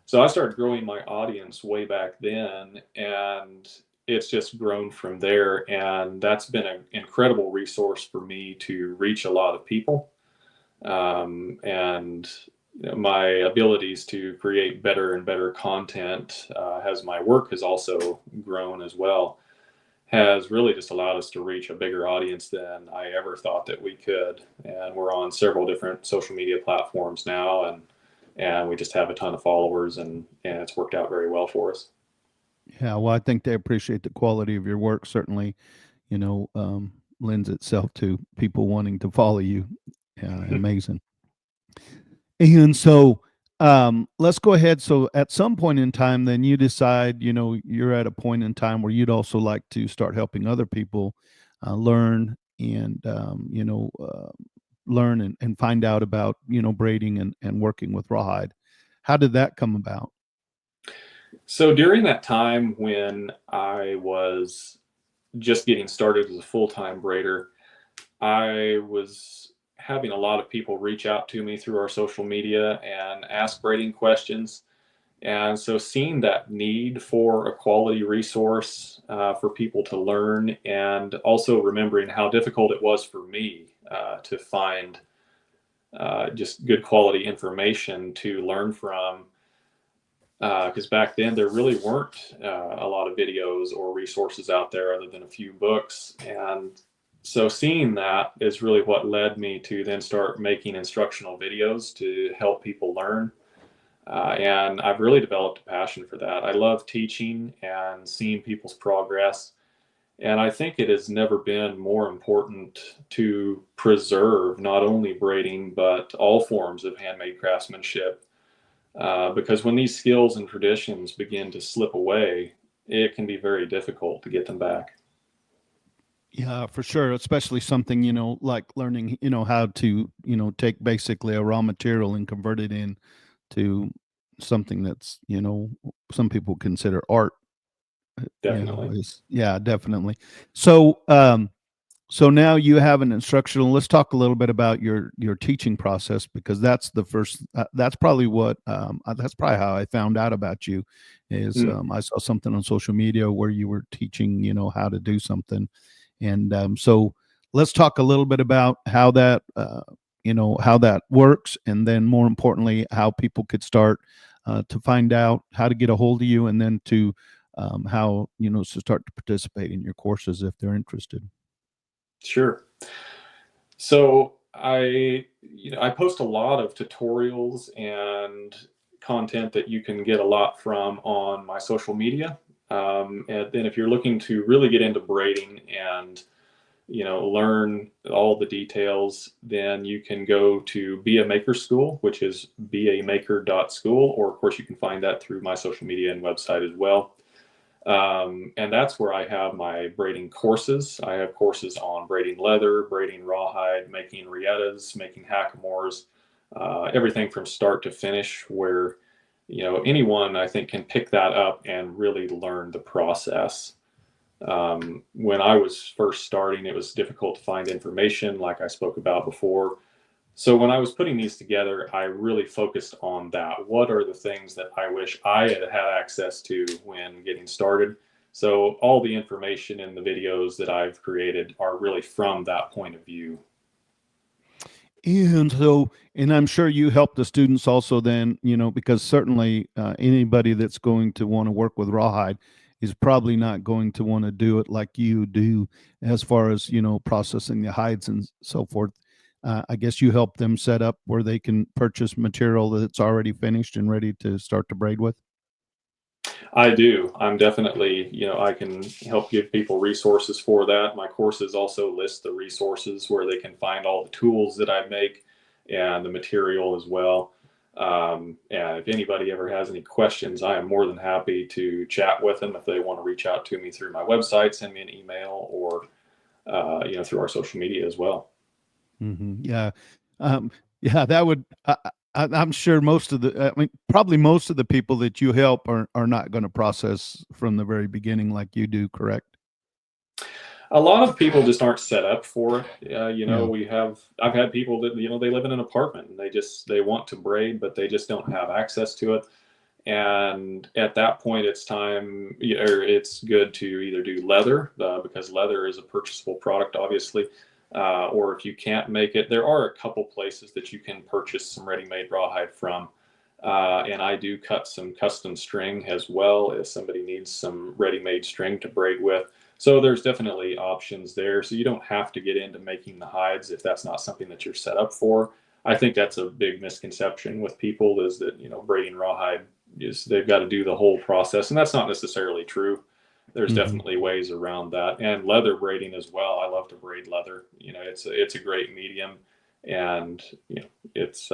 so I started growing my audience way back then, and it's just grown from there. And that's been an incredible resource for me to reach a lot of people. And my abilities to create better and better content as my work has also grown as well, has really just allowed us to reach a bigger audience than I ever thought that we could. And we're on several different social media platforms now, and we just have a ton of followers, and it's worked out very well for us. Yeah, well, I think they appreciate the quality of your work. Certainly, lends itself to people wanting to follow you. Yeah, amazing. And so let's go ahead. So at some point in time, then you decide, you're at a point in time where you'd also like to start helping other people learn and, learn and find out about, braiding and working with rawhide. How did that come about? So during that time when I was just getting started as a full-time braider, I was having a lot of people reach out to me through our social media and ask braiding questions. And so seeing that need for a quality resource for people to learn, and also remembering how difficult it was for me to find just good quality information to learn from. Because back then there really weren't a lot of videos or resources out there other than a few books. And so seeing that is really what led me to then start making instructional videos to help people learn. And I've really developed a passion for that. I love teaching and seeing people's progress. And I think it has never been more important to preserve not only braiding, but all forms of handmade craftsmanship. Because when these skills and traditions begin to slip away, it can be very difficult to get them back. Yeah, for sure. Especially something, like learning, how to, take basically a raw material and convert it in to something that's, some people consider art. Definitely. Yeah, definitely. So, so now you have an instructional. Let's talk a little bit about your teaching process, because that's the first. That's probably that's probably how I found out about you. Is I saw something on social media where you were teaching, how to do something, and so let's talk a little bit about how that, how that works, and then more importantly, how people could start to find out how to get a hold of you, and then to how to start to participate in your courses if they're interested. Sure. So I post a lot of tutorials and content that you can get a lot from on my social media. And then if you're looking to really get into braiding and learn all the details, then you can go to Be a Maker School, which is beamaker.school, or of course you can find that through my social media and website as well. And that's where I have my braiding courses. I have courses on braiding leather, braiding rawhide, making riettas, making hackamores, everything from start to finish, where anyone I think can pick that up and really learn the process. When I was first starting, it was difficult to find information, like I spoke about before. So when I was putting these together, I really focused on that. What are the things that I wish I had had access to when getting started? So all the information in the videos that I've created are really from that point of view. And so, and I'm sure you help the students also then, because certainly anybody that's going to want to work with rawhide is probably not going to want to do it like you do as far as, processing the hides and so forth. I guess you help them set up where they can purchase material that's already finished and ready to start to braid with. I do. I'm definitely, I can help give people resources for that. My courses also list the resources where they can find all the tools that I make and the material as well. And if anybody ever has any questions, I am more than happy to chat with them if they want to reach out to me through my website, send me an email, or, through our social media as well. Mm-hmm. Yeah. Yeah, that would, I'm sure probably most of the people that you help are not going to process from the very beginning like you do, correct? A lot of people just aren't set up for it. Yeah. I've had people that, they live in an apartment and they want to braid, but they just don't have access to it. And at that point, it's time, or it's good to either do leather, because leather is a purchasable product, obviously. Or if you can't make it, there are a couple places that you can purchase some ready-made rawhide from. And I do cut some custom string as well if somebody needs some ready-made string to braid with. So there's definitely options there. So you don't have to get into making the hides if that's not something that you're set up for. I think that's a big misconception with people, is that, braiding rawhide is they've got to do the whole process. And that's not necessarily true. there's Mhm. definitely ways around that. And leather braiding as well. I love to braid leather. It's a great medium, and it's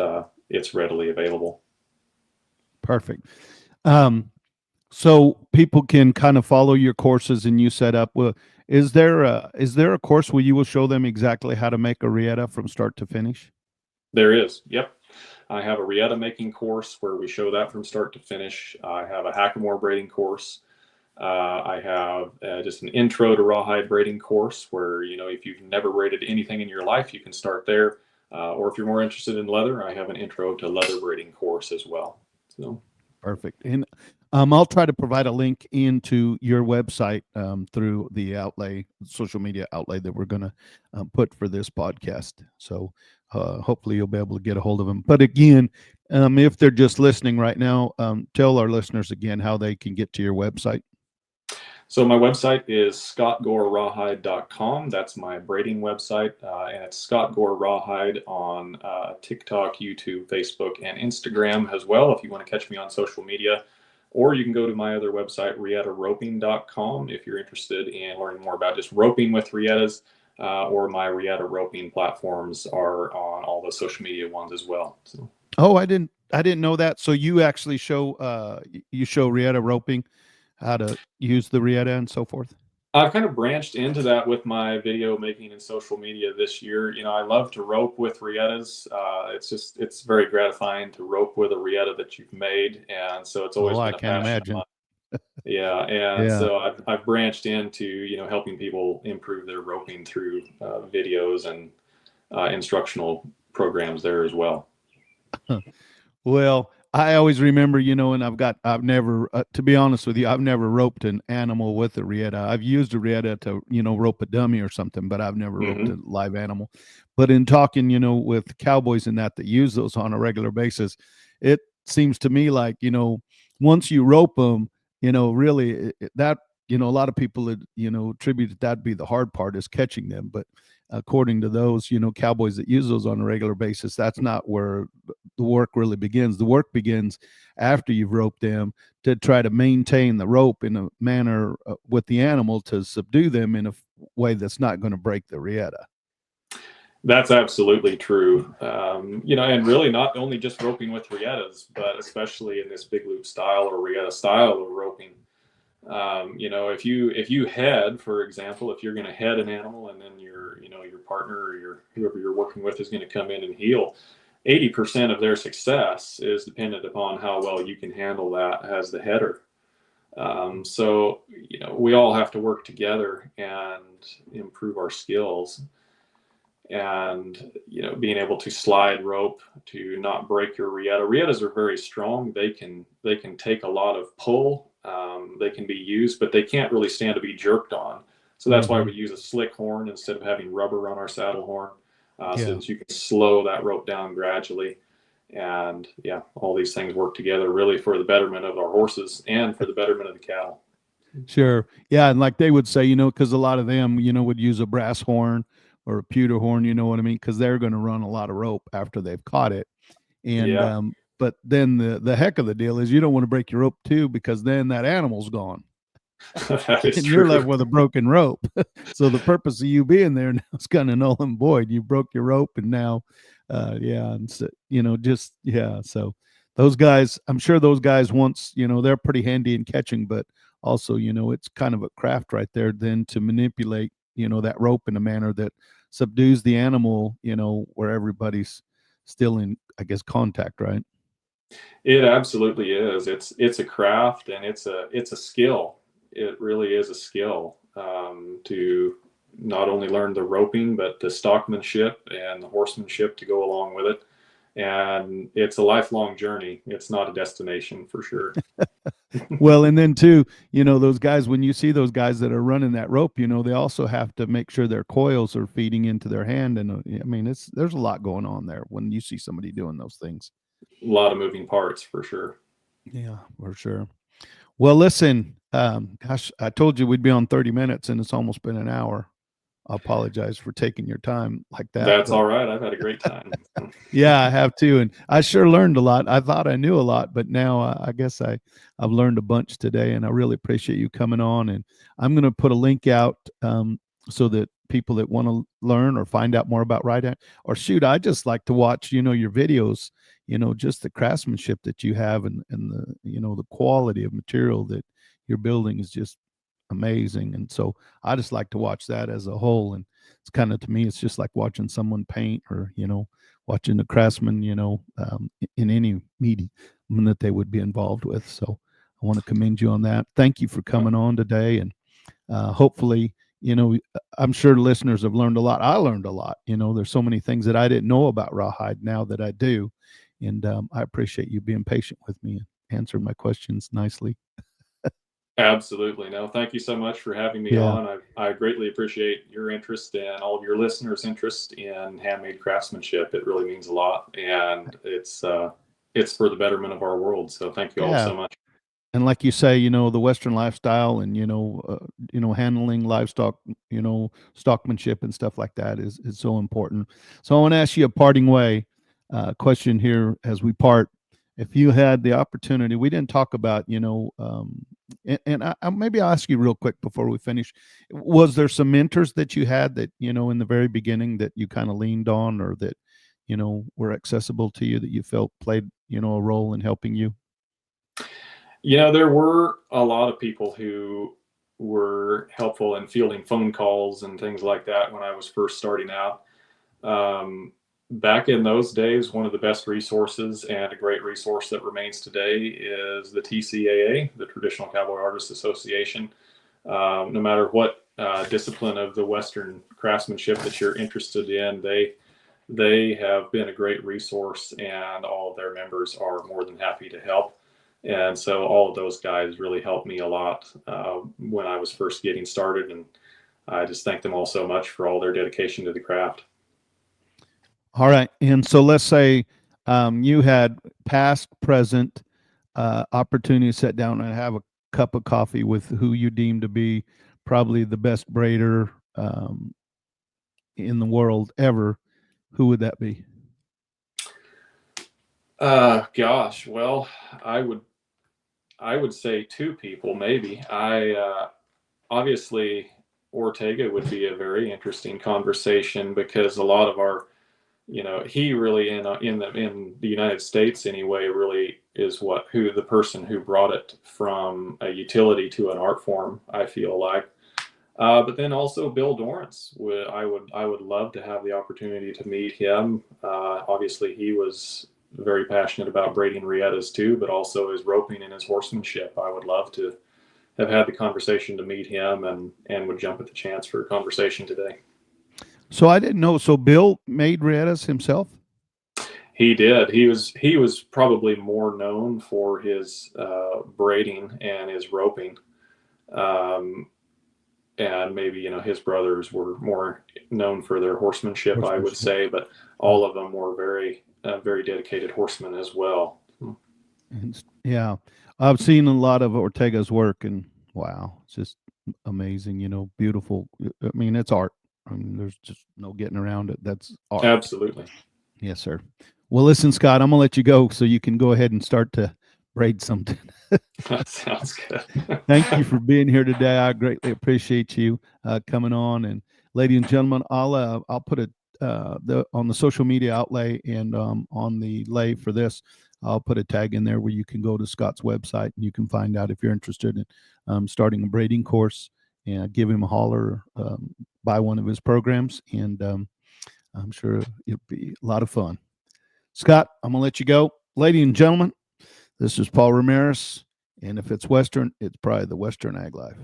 readily available. Perfect. So people can kind of follow your courses and you set up. Well, is there a course where you will show them exactly how to make a rietta from start to finish? There is. Yep. I have a rietta making course where we show that from start to finish. I have a hackamore braiding course. I have just an intro to rawhide braiding course where, if you've never braided anything in your life, you can start there. Or if you're more interested in leather, I have an intro to leather braiding course as well. So. Perfect. And I'll try to provide a link into your website through the social media outlay that we're going to put for this podcast. So hopefully you'll be able to get a hold of them. But again, if they're just listening right now, tell our listeners again how they can get to your website. So my website is scottgorerawhide.com. That's my braiding website. And it's Scott Gore Rawhide on TikTok, YouTube, Facebook, and Instagram as well, if you want to catch me on social media. Or you can go to my other website, riettaroping.com, if you're interested in learning more about just roping with riettas. Or my rietta roping platforms are on all the social media ones as well. So. Oh, I didn't know that. So you actually show rietta roping, how to use the rietta and so forth? I've kind of branched into that with my video making and social media this year. I love to rope with riettas. It's very gratifying to rope with a rietta that you've made. And so it's always been I a can't passion imagine. of mine. Yeah. And Yeah. so I've branched into, helping people improve their roping through videos and instructional programs there as well. Well, I always remember, and I've never, to be honest with you, I've never roped an animal with a rietta. I've used a rietta to, rope a dummy or something, but I've never roped a live animal. But in talking, with cowboys and that use those on a regular basis, it seems to me like, once you rope them, really that, a lot of people, attribute that be the hard part is catching them. But according to those, cowboys that use those on a regular basis, that's not where the work really begins. The work begins after you've roped them to try to maintain the rope in a manner with the animal to subdue them in a way that's not going to break the rietta. That's absolutely true. And really not only just roping with riettas, but especially in this big loop style or rietta style of roping. If you head, for example, if you're going to head an animal and then your partner or whoever you're working with is going to come in and heel, 80% of their success is dependent upon how well you can handle that as the header. So we all have to work together and improve our skills. And being able to slide rope to not break your rietta. Riettas are very strong. They can take a lot of pull. They can be used, but they can't really stand to be jerked on. So that's why we use a slick horn instead of having rubber on our saddle horn, so that you can slow that rope down gradually. And all these things work together really for the betterment of our horses and for the betterment of the cattle. Sure. Yeah. And like they would say, because a lot of them, would use a brass horn or a pewter horn, you know what I mean? Because they're going to run a lot of rope after they've caught it. And but then the heck of the deal is you don't want to break your rope too, because then that animal's gone. That is and true. You're left with a broken rope. So the purpose of you being there now is kind of null and void. You broke your rope, and now, and so, So those guys, I'm sure those guys once, they're pretty handy in catching, but also, it's kind of a craft right there then to manipulate, that rope in a manner that subdues the animal, where everybody's still in, I guess, contact, right? It absolutely is. It's a craft, and it's a skill. It really is a skill to not only learn the roping, but the stockmanship and the horsemanship to go along with it. And it's a lifelong journey. It's not a destination for sure. Well, and then too, those guys, when you see those guys that are running that rope, they also have to make sure their coils are feeding into their hand. And I mean, there's a lot going on there when you see somebody doing those things. A lot of moving parts for sure. Yeah, for sure. Well, listen, gosh, I told you we'd be on 30 minutes and it's almost been an hour. I apologize for taking your time like that. That's all right. I've had a great time. Yeah, I have too, and I sure learned a lot. I thought I knew a lot, but now I guess I've learned a bunch today, and I really appreciate you coming on. And I'm going to put a link out so that people that want to learn or find out more about Rietta, or shoot, I just like to watch, your videos, just the craftsmanship that you have, and the, the quality of material that you're building is just amazing. And so I just like to watch that as a whole. And it's kind of, to me, it's just like watching someone paint, or, watching a craftsman, in any medium that they would be involved with. So I want to commend you on that. Thank you for coming on today. And hopefully, I'm sure listeners have learned a lot. I learned a lot. There's so many things that I didn't know about rawhide now that I do. And I appreciate you being patient with me and answering my questions nicely. Absolutely. No, thank you so much for having me on. I greatly appreciate your interest and all of your listeners' interest in handmade craftsmanship. It really means a lot, and it's for the betterment of our world. So thank you all so much. And like you say, the Western lifestyle, and handling livestock, stockmanship and stuff like that is so important. So I want to ask you a parting question here as we part. If you had the opportunity, we didn't talk about, and maybe I'll ask you real quick before we finish. Was there some mentors that you had that, in the very beginning that you kind of leaned on, or that, were accessible to you, that you felt played, a role in helping you? There were a lot of people who were helpful in fielding phone calls and things like that when I was first starting out. Back in those days, one of the best resources, and a great resource that remains today, is the TCAA, the Traditional Cowboy Artists Association. No matter what discipline of the Western craftsmanship that you're interested in, they have been a great resource, and all of their members are more than happy to help. And so all of those guys really helped me a lot when I was first getting started, and I just thank them all so much for all their dedication to the craft. All right. And so let's say you had past, present opportunity to sit down and have a cup of coffee with who you deem to be probably the best braider in the world ever. Who would that be? Gosh, well, I would say two people, maybe. Obviously Ortega would be a very interesting conversation, because a lot of our, he really in the United States anyway, really is the person who brought it from a utility to an art form, I feel like. But then also Bill Dorrance, I would love to have the opportunity to meet him. Obviously he was very passionate about braiding riettas too, but also his roping and his horsemanship. I would love to have had the conversation to meet him, and would jump at the chance for a conversation today. So I didn't know. So Bill made riettas himself? He did. He was probably more known for his braiding and his roping. And maybe, his brothers were more known for their horsemanship, I would say, but all of them were very, very dedicated horsemen as well. Yeah. I've seen a lot of Ortega's work, and wow, it's just amazing, beautiful. I mean, it's art. I mean, there's just no getting around it. That's art. Absolutely. Yes, sir. Well, listen, Scott, I'm going to let you go so you can go ahead and start to braid something. That sounds good. Thank you for being here today. I greatly appreciate you coming on. And ladies and gentlemen, I'll put it on the social media outlay, and on the lay for this, I'll put a tag in there where you can go to Scott's website, and you can find out if you're interested in starting a braiding course, and give him a holler, buy one of his programs, and I'm sure it'll be a lot of fun. Scott, I'm going to let you go. Ladies and gentlemen, this is Paul Ramirez, and if it's Western, it's probably the Western Ag Life.